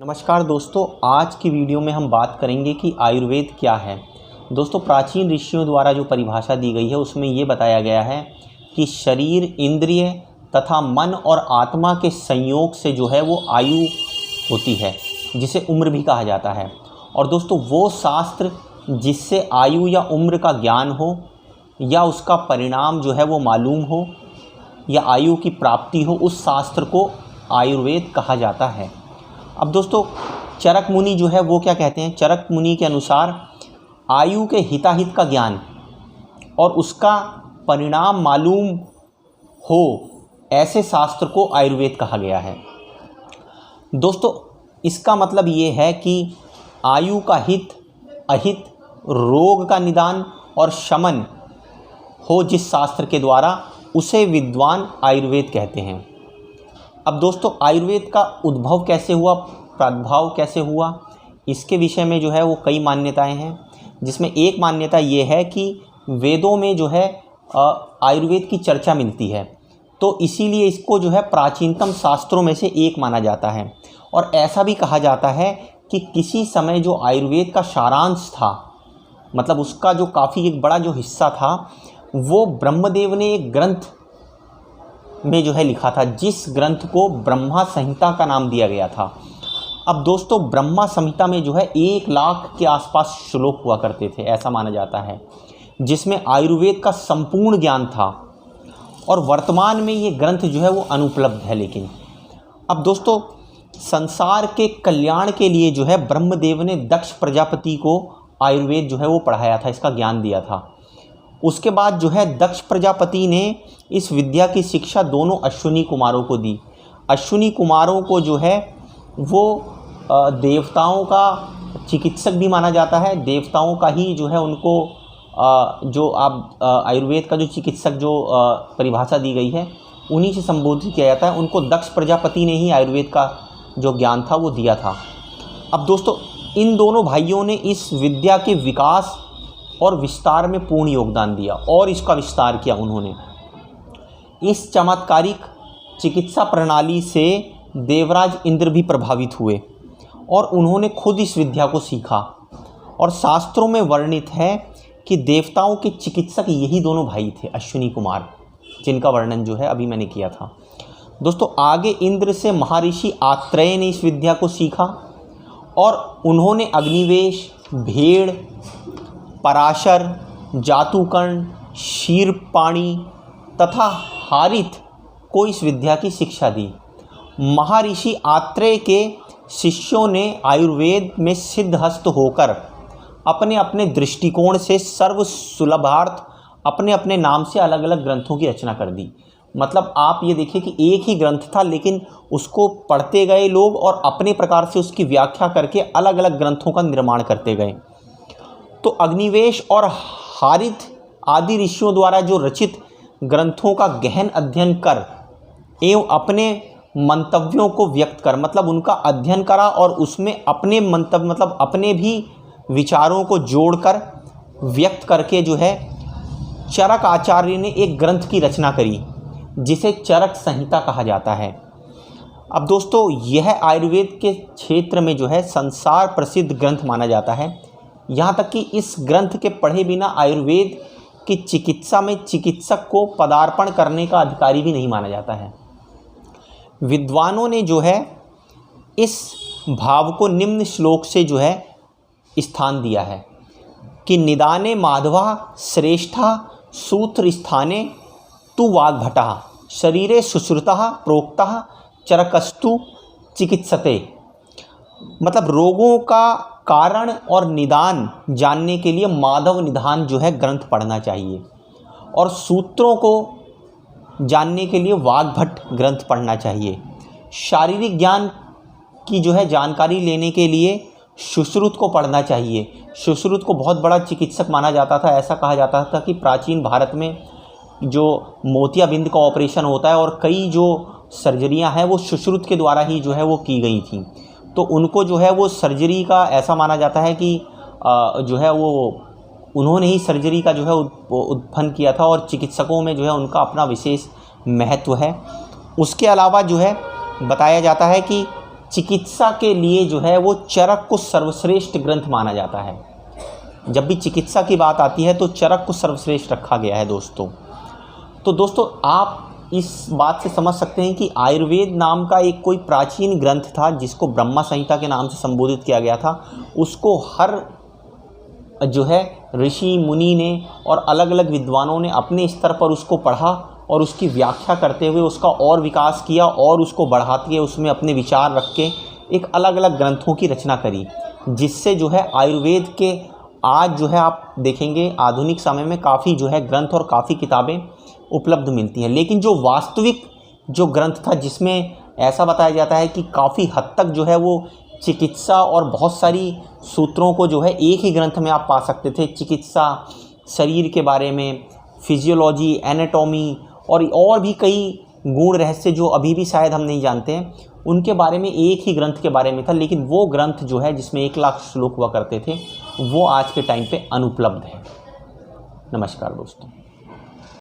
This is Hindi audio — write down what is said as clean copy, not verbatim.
नमस्कार दोस्तों, आज की वीडियो में हम बात करेंगे कि आयुर्वेद क्या है। दोस्तों, प्राचीन ऋषियों द्वारा जो परिभाषा दी गई है उसमें ये बताया गया है कि शरीर, इंद्रिय तथा मन और आत्मा के संयोग से जो है वो आयु होती है, जिसे उम्र भी कहा जाता है। और दोस्तों, वो शास्त्र जिससे आयु या उम्र का ज्ञान हो या उसका परिणाम जो है वो मालूम हो या आयु की प्राप्ति हो, उस शास्त्र को आयुर्वेद कहा जाता है। अब दोस्तों, चरक मुनि जो है वो क्या कहते हैं? चरक मुनि के अनुसार आयु के हिताहित का ज्ञान और उसका परिणाम मालूम हो, ऐसे शास्त्र को आयुर्वेद कहा गया है। दोस्तों, इसका मतलब ये है कि आयु का हित, अहित, रोग का निदान और शमन हो जिस शास्त्र के द्वारा, उसे विद्वान आयुर्वेद कहते हैं। अब दोस्तों, आयुर्वेद का उद्भव कैसे हुआ, प्रादुर्भाव कैसे हुआ, इसके विषय में जो है वो कई मान्यताएं हैं, जिसमें एक मान्यता ये है कि वेदों में जो है आयुर्वेद की चर्चा मिलती है, तो इसीलिए इसको जो है प्राचीनतम शास्त्रों में से एक माना जाता है। और ऐसा भी कहा जाता है कि किसी समय जो आयुर्वेद का सारांश था, मतलब उसका जो काफ़ी एक बड़ा जो हिस्सा था, वो ब्रह्मदेव ने एक ग्रंथ में जो है लिखा था, जिस ग्रंथ को ब्रह्मा संहिता का नाम दिया गया था। अब दोस्तों, ब्रह्मा संहिता में जो है 1 लाख के आसपास श्लोक हुआ करते थे, ऐसा माना जाता है, जिसमें आयुर्वेद का संपूर्ण ज्ञान था। और वर्तमान में ये ग्रंथ जो है वो अनुपलब्ध है। लेकिन अब दोस्तों, संसार के कल्याण के लिए जो है ब्रह्मदेव ने दक्ष प्रजापति को आयुर्वेद जो है वो पढ़ाया था, इसका ज्ञान दिया था। उसके बाद जो है दक्ष प्रजापति ने इस विद्या की शिक्षा दोनों अश्विनी कुमारों को दी। अश्विनी कुमारों को जो है वो देवताओं का चिकित्सक भी माना जाता है। देवताओं का ही जो है उनको जो आप आयुर्वेद का जो चिकित्सक जो परिभाषा दी गई है, उन्हीं से संबोधित किया जाता है। उनको दक्ष प्रजापति ने ही आयुर्वेद का जो ज्ञान था वो दिया था। अब दोस्तों, इन दोनों भाइयों ने इस विद्या के विकास और विस्तार में पूर्ण योगदान दिया और इसका विस्तार किया उन्होंने। इस चमत्कारिक चिकित्सा प्रणाली से देवराज इंद्र भी प्रभावित हुए और उन्होंने खुद इस विद्या को सीखा। और शास्त्रों में वर्णित है कि देवताओं के चिकित्सक यही दोनों भाई थे, अश्विनी कुमार, जिनका वर्णन जो है अभी मैंने किया था। दोस्तों, आगे इंद्र से महर्षि आत्रेय ने इस विद्या को सीखा और उन्होंने अग्निवेश, भेड़, पराशर, जातुकर्ण, क्षीरपाणी तथा हारित को इस विद्या की शिक्षा दी। महर्षि आत्रेय के शिष्यों ने आयुर्वेद में सिद्धहस्त होकर अपने अपने दृष्टिकोण से सर्व सुलभार्थ अपने अपने नाम से अलग अलग ग्रंथों की रचना कर दी। मतलब आप ये देखिए कि एक ही ग्रंथ था, लेकिन उसको पढ़ते गए लोग और अपने प्रकार से उसकी व्याख्या करके अलग अलग ग्रंथों का निर्माण करते गए। तो अग्निवेश और हारित आदि ऋषियों द्वारा जो रचित ग्रंथों का गहन अध्ययन कर एवं अपने मंतव्यों को व्यक्त कर, मतलब उनका अध्ययन करा और उसमें अपने मंतव्य, मतलब अपने भी विचारों को जोड़कर व्यक्त करके जो है चरक आचार्य ने एक ग्रंथ की रचना करी, जिसे चरक संहिता कहा जाता है। अब दोस्तों, यह आयुर्वेद के क्षेत्र में जो है संसार प्रसिद्ध ग्रंथ माना जाता है। यहाँ तक कि इस ग्रंथ के पढ़े बिना आयुर्वेद की चिकित्सा में चिकित्सक को पदार्पण करने का अधिकारी भी नहीं माना जाता है। विद्वानों ने जो है इस भाव को निम्न श्लोक से जो है स्थान दिया है कि निदाने माधवा श्रेष्ठा सूत्र स्थाने तु वाग्भटः शरीरे सुश्रुतः प्रोक्तः चरकस्तु चिकित्सते। मतलब रोगों का कारण और निदान जानने के लिए माधव निदान जो है ग्रंथ पढ़ना चाहिए, और सूत्रों को जानने के लिए वाग्भट ग्रंथ पढ़ना चाहिए। शारीरिक ज्ञान की जो है जानकारी लेने के लिए सुश्रुत को पढ़ना चाहिए। सुश्रुत को बहुत बड़ा चिकित्सक माना जाता था। ऐसा कहा जाता था कि प्राचीन भारत में जो मोतियाबिंद का ऑपरेशन होता है और कई जो सर्जरियां हैं वो सुश्रुत के द्वारा ही जो है वो की गई थी। तो उनको जो है वो सर्जरी का ऐसा माना जाता है कि जो है वो उन्होंने ही सर्जरी का जो है उत्पन्न किया था और चिकित्सकों में जो है उनका अपना विशेष महत्व है। उसके अलावा जो है बताया जाता है कि चिकित्सा के लिए जो है वो चरक को सर्वश्रेष्ठ ग्रंथ माना जाता है। जब भी चिकित्सा की बात आती है तो चरक को सर्वश्रेष्ठ रखा गया है दोस्तों। तो दोस्तों आप इस बात से समझ सकते हैं कि आयुर्वेद नाम का एक कोई प्राचीन ग्रंथ था जिसको ब्रह्मा संहिता के नाम से संबोधित किया गया था। उसको हर जो है ऋषि मुनि ने और अलग अलग विद्वानों ने अपने स्तर पर उसको पढ़ा और उसकी व्याख्या करते हुए उसका और विकास किया और उसको बढ़ाते हुए उसमें अपने विचार रख के एक अलग अलग ग्रंथों की रचना करी, जिससे जो है आयुर्वेद के आज जो है आप देखेंगे आधुनिक समय में काफ़ी जो है ग्रंथ और काफ़ी किताबें उपलब्ध मिलती हैं। लेकिन जो वास्तविक जो ग्रंथ था जिसमें ऐसा बताया जाता है कि काफ़ी हद तक जो है वो चिकित्सा और बहुत सारी सूत्रों को जो है एक ही ग्रंथ में आप पा सकते थे। चिकित्सा, शरीर के बारे में, फिजियोलॉजी, एनाटॉमी और भी कई गूढ़ रहस्य जो अभी भी शायद हम नहीं जानते हैं, उनके बारे में एक ही ग्रंथ के बारे में था। लेकिन वो ग्रंथ जो है जिसमें 1 लाख श्लोक हुआ करते थे वो आज के टाइम पे अनुपलब्ध है। नमस्कार दोस्तों।